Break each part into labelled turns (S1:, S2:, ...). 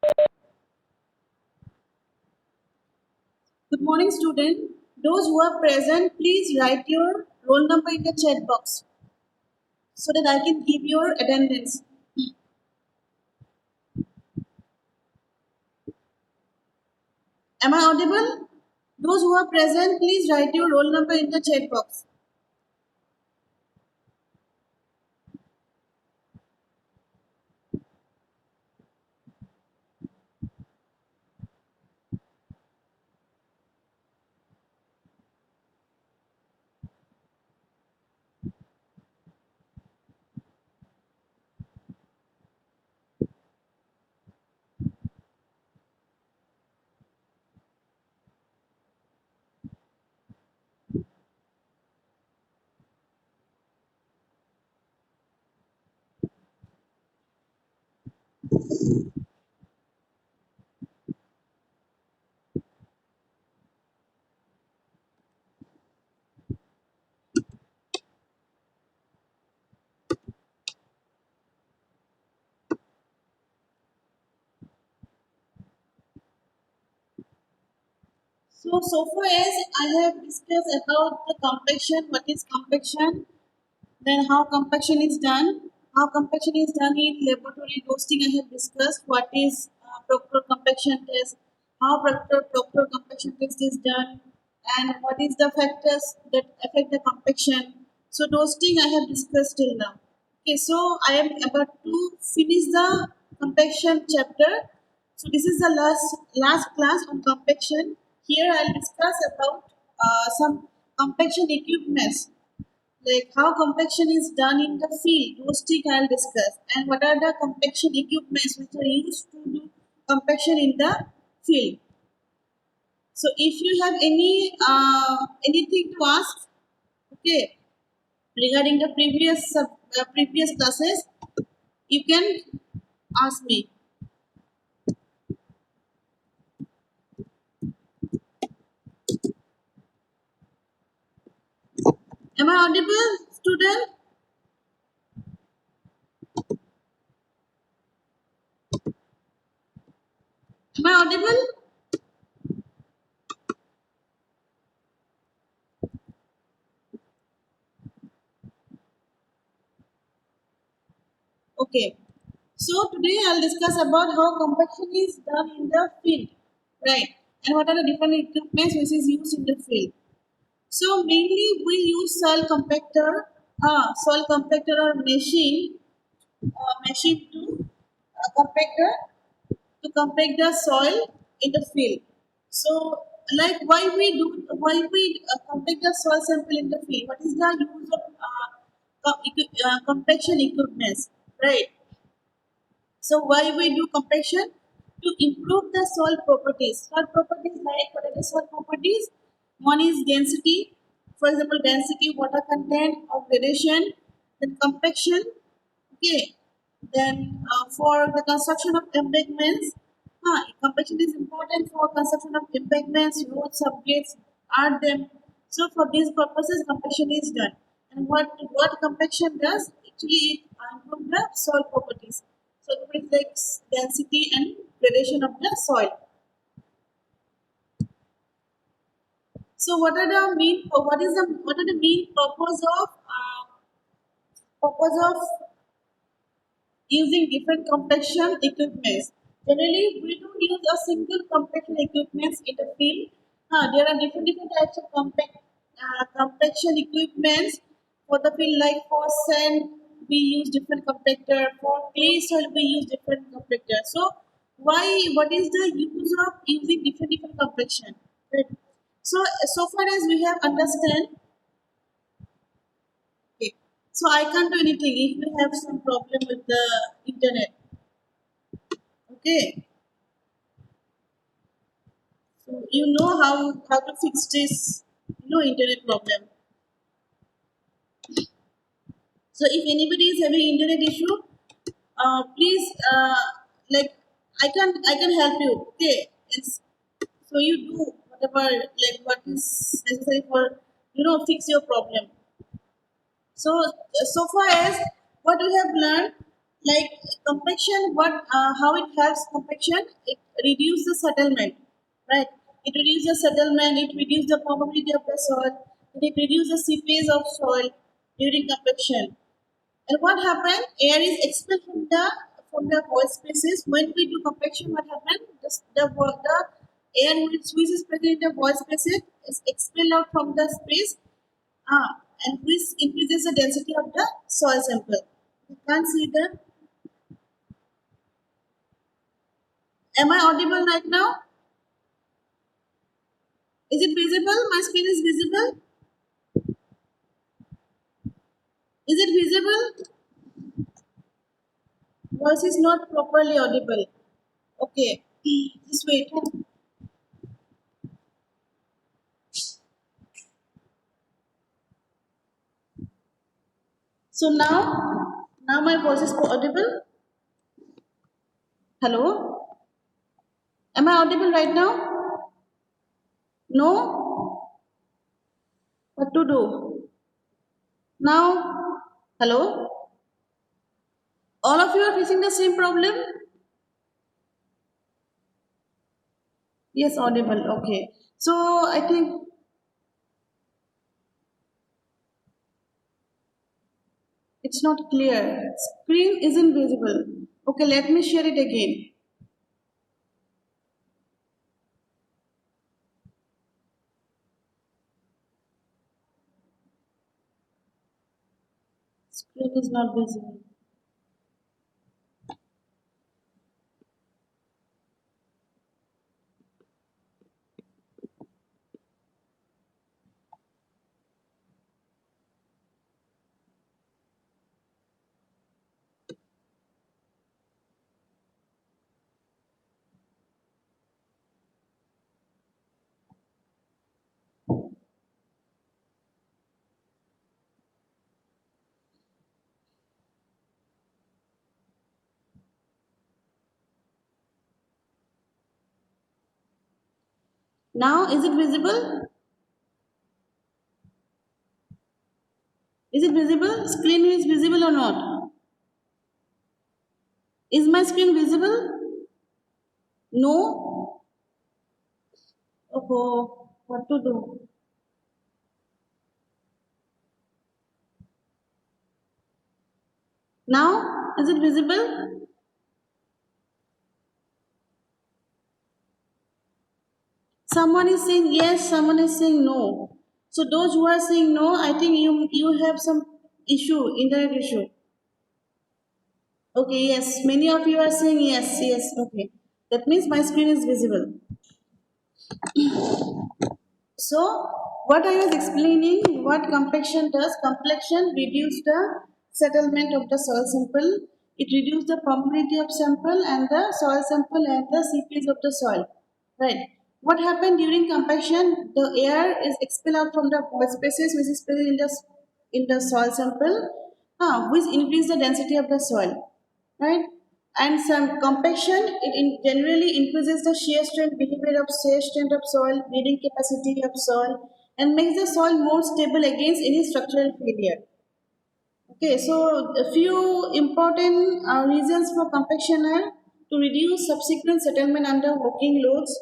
S1: Good morning, student. Those who are present, please write your roll number in the chat box so that I can give your attendance. Am I audible? Those who are present, please write your roll number in the chat box. So far as I have discussed about the compaction, what is compaction, then how compaction is done, how compaction is done in laboratory toasting. I have discussed what is Proctor compaction test, how Proctor compaction test is done, and what is the factors that affect the compaction. So toasting I have discussed till now. Okay, so I am about to finish the compaction chapter. So this is the last class on compaction. Here I'll discuss about some compaction equipments, like how compaction is done in the field. Roasting I'll discuss, and what are the compaction equipments which are used to do compaction in the field. So if you have anything to ask, okay, regarding the previous classes, you can ask me. Am I audible, student? Am I audible? Okay. So today I'll discuss about how compaction is done in the field, right? And what are the different equipments which is used in the field. So mainly we use soil compactor or machine to compactor to compact the soil in the field. So like why we compact the soil sample in the field? What is the use of compaction equipments, right? So why we do compaction? To improve the soil properties. Soil properties, like what are the soil properties? One is density, for example, density, water content, or gradation, then compaction. Okay. Then for the construction of embankments, compaction is important for construction of embankments, roads, subgates, are them. So for these purposes, compaction is done. And what compaction does? Actually, it improves the soil properties. So it reflects density and gradation of the soil. So what are the main purpose of using different compaction equipments? Generally, we don't use a single compaction equipments in the field. There are different types of compaction equipments for the field. Like for sand, we use different compactor. For clay soil, we use different compactor. So, what is the use of using different compaction? Right. So far as we have understand, okay. So I can't do anything if you have some problem with the internet. Okay. So you know how to fix this, internet problem. So if anybody is having internet issue, please like I can help you. Okay, so you do whatever, like what is necessary for fix your problem. So so far as what we have learned, Like compaction, what how it helps compaction? It reduces the settlement, right? It reduces the settlement. It reduces the permeability of the soil. It reduces the seepage of soil during compaction. And what happened? Air is expelled from the void spaces. When we do compaction, what happened? The air which is present in the void spaces is expelled out from the space, and which increases the density of the soil sample. You can't see the. Am I audible right now? Is it visible? My screen is visible. Is it visible? Voice is not properly audible. Okay, just wait. So now my voice is audible. Hello, am I audible right now? No. What to do now? Hello. All of you are facing the same problem. Yes, audible. Okay. So I think it's not clear. Screen isn't visible. Okay, let me share it again. Screen is not visible. Now, is it visible? Is it visible? Screen is visible or not? Is my screen visible? No? Oh, what to do? Now, is it visible? Someone is saying yes, someone is saying no. So those who are saying no, I think you have some issue, internet issue. Okay, yes. Many of you are saying yes, yes. Okay. That means my screen is visible. So, what I was explaining, what compaction does, compaction reduce the settlement of the soil sample. It reduces the permeability of sample and the soil sample and the seepage of the soil. Right. What happened during compaction? The air is expelled out from the void spaces which is present in the soil sample, which increase the density of the soil. Right. And some compaction, generally increases the shear strength behavior of shear strength of soil, breathing capacity of soil, and makes the soil more stable against any structural failure. Okay, so a few important reasons for compaction are to reduce subsequent settlement under working loads.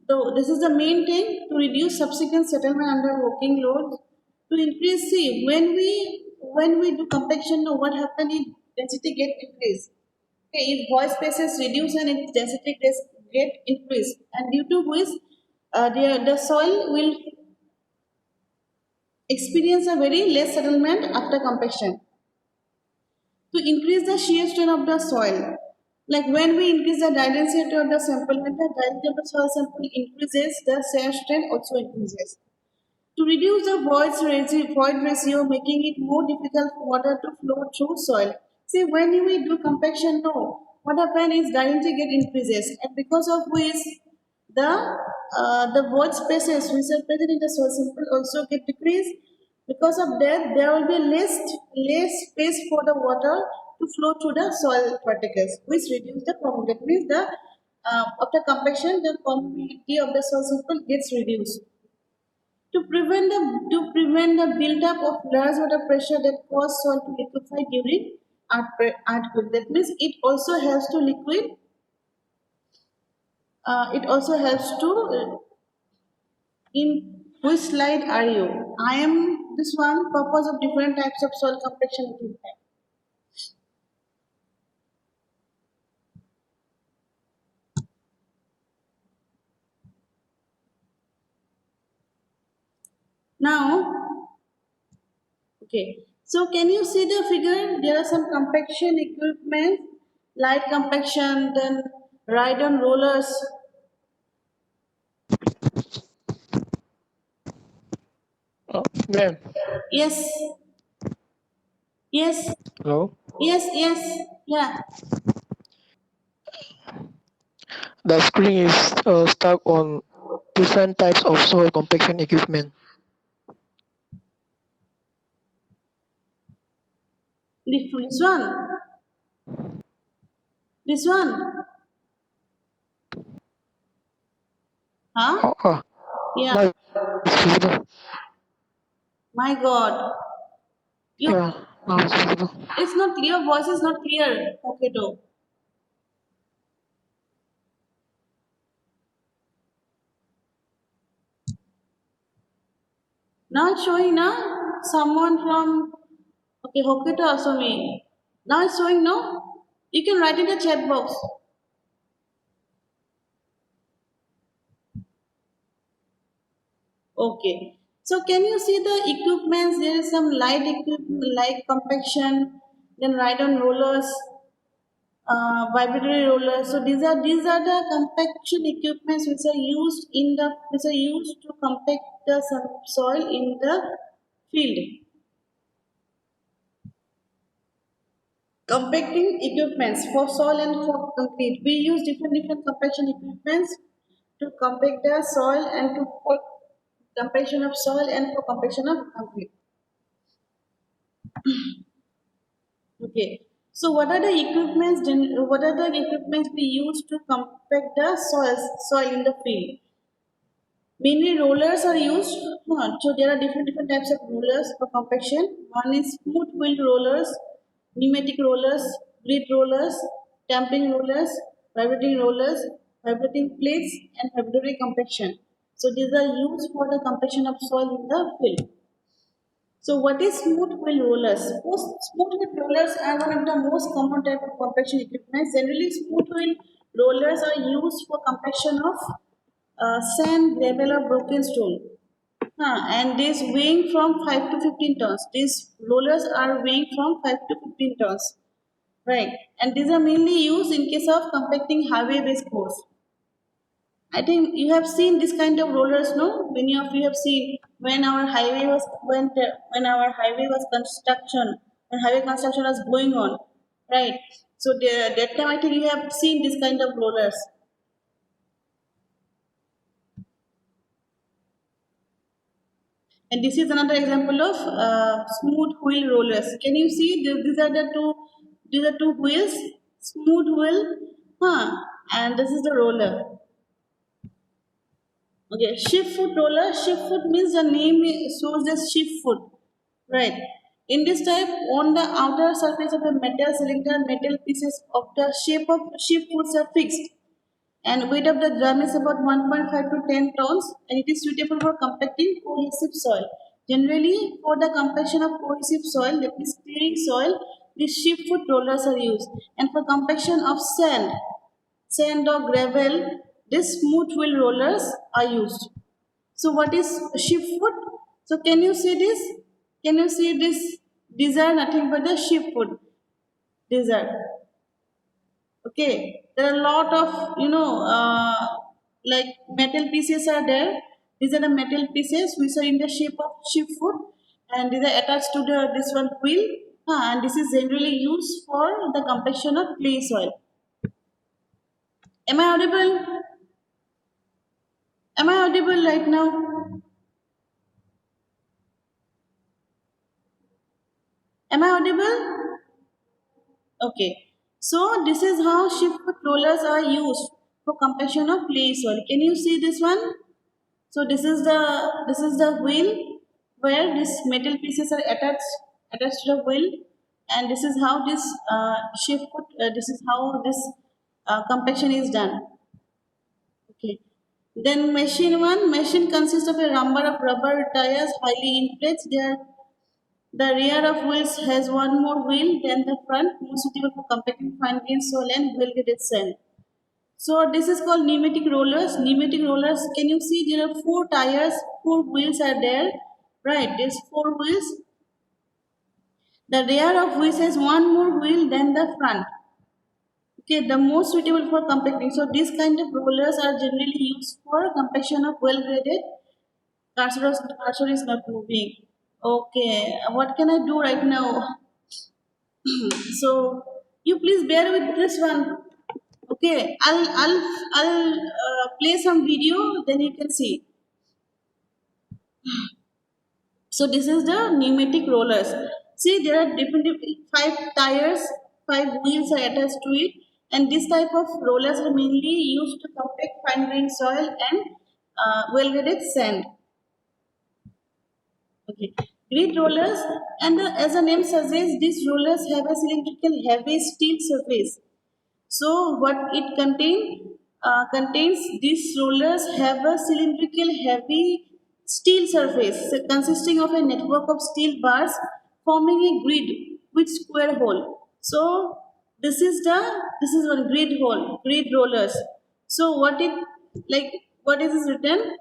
S1: So this is the main thing, to reduce subsequent settlement under working loads. To increase, see when we do compaction, now what happens is density get increased. Okay, if void spaces reduce and its density gets get increased, and due to which the soil will experience a very less settlement after compaction. To increase the shear strain of the soil, like when we increase the density of the sample, when the density of the soil sample increases, the shear strain also increases. To reduce the void ratio, making it more difficult for water to flow through soil. See, when we do compaction, no, what happens is density get increases, and because of which the void spaces which are present in the soil sample also get decreased. Because of that, there will be less space for the water to flow through the soil particles, which reduce the permeability. That means the after compaction, the permeability of the soil sample gets reduced. To prevent the buildup of large water pressure that cause soil to liquefy during earthquake. That means it also helps to liquid. It also helps to in which slide are you? I am this one. Purpose of different types of soil compaction equipment. Now, okay. So can you see the figure? There are some compaction equipment, light compaction, then ride on rollers.
S2: Ma'am,
S1: Yes, yes,
S2: hello.
S1: yes, yeah.
S2: The screen is stuck on different types of soil compaction equipment.
S1: This one, this one, huh?
S2: Oh, ah,
S1: Yeah.
S2: now it's visible.
S1: My God, you.
S2: Yeah, now it's visible.
S1: It's not clear. Voice is not clear. Okay, though. Now it's showing now. Someone from okay, Hokkaido also me. Now it's showing no. You can write in the chat box. Okay. So can you see the equipments? There is some light equipment like compaction, then ride on rollers, vibratory rollers. So these are the compaction equipments which are used to compact the soil in the field. Compacting equipments for soil and for concrete. We use different compaction equipments to compact the soil and to for compaction of soil and for compaction of concrete. Okay. So what are the equipments we use to compact the soil in the field? Mainly rollers are used. So there are different types of rollers for compaction. One is smooth wheel rollers, pneumatic rollers, grid rollers, damping rollers, vibrating plates, and vibratory compaction. So these are used for the compaction of soil in the field. So what is smooth wheel rollers? Smooth wheel rollers are one of the most common type of compaction equipment. Generally, smooth wheel rollers are used for compaction of sand, gravel, or broken stone. And this weighing from 5 to 15 tons. These rollers are weighing from 5 to 15 tons. Right. And these are mainly used in case of compacting highway-based course. I think you have seen this kind of rollers, no? Many of you have seen when our highway was construction, when highway construction was going on, right? So that time I think you have seen this kind of rollers. And this is another example of smooth wheel rollers. Can you see these are two wheels, smooth wheel, and this is the roller. Okay, shift foot roller. Shift foot means the name shows the shift foot, right? In this type, on the outer surface of the metal cylinder, metal pieces of the shape of shift foots are fixed, and weight of the drum is about 1.5 to 10 tons, and it is suitable for compacting cohesive soil. Generally, for the compaction of cohesive soil, that is clearing soil, these shift foot rollers are used, and for compaction of sand or gravel, these smooth wheel rollers are used. So what is shift foot? So can you see this? Can you see this? These are nothing but the shift foot. These are okay. There are a lot of like metal pieces are there. These are the metal pieces which are in the shape of shift foot, and these are attached to the this one wheel. And this is generally used for the compaction of clay soil. Am I audible? Am I audible right now? Am I audible? Okay. So this is how shift foot rollers are used for compaction of clay soil. Can you see this one? So this is the wheel where these metal pieces are attached to the wheel. and this is how this this is how this compaction is done. Okay. Then machine one, machine consists of a number of rubber tires highly inflated. The rear of wheels has one more wheel than the front, more suitable for compacting fine grained soil and well graded sand. So this is called pneumatic rollers. Pneumatic rollers, can you see there are four tires, four wheels are there, right? There's four wheels. The rear of which has one more wheel than the front. Okay, the most suitable for compacting. So these kind of rollers are generally used for compaction of well-graded. Cursor is not moving. Okay, what can I do right now? So you please bear with this one. Okay, I'll play some video, then you can see. So this is the pneumatic rollers. See, there are five tires, five wheels are attached to it, and this type of rollers are mainly used to compact fine-grained soil and well-graded sand. Okay, grid rollers, and as the name suggests, these rollers have a cylindrical heavy steel surface. So what it contains these rollers have a cylindrical heavy steel surface consisting of a network of steel bars forming a grid with square hole. So this is one grid rollers. So what is this written?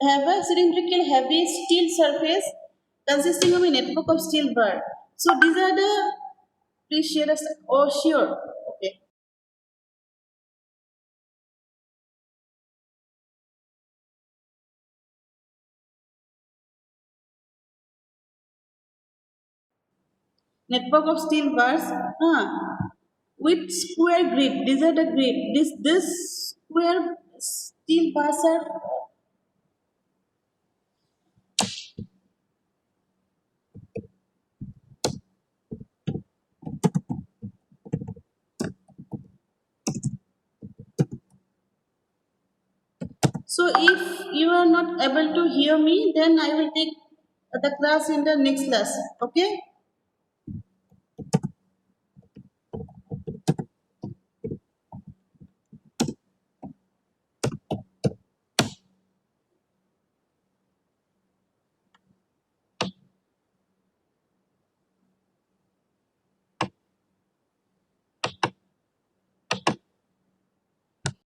S1: Have a cylindrical heavy steel surface consisting of a network of steel bar. So these are the please share us. Oh sure. Okay. Network of steel bars with square grid. These are the grid. This square steel bars are so. If you are not able to hear me, then I will take the class in the next class. Okay.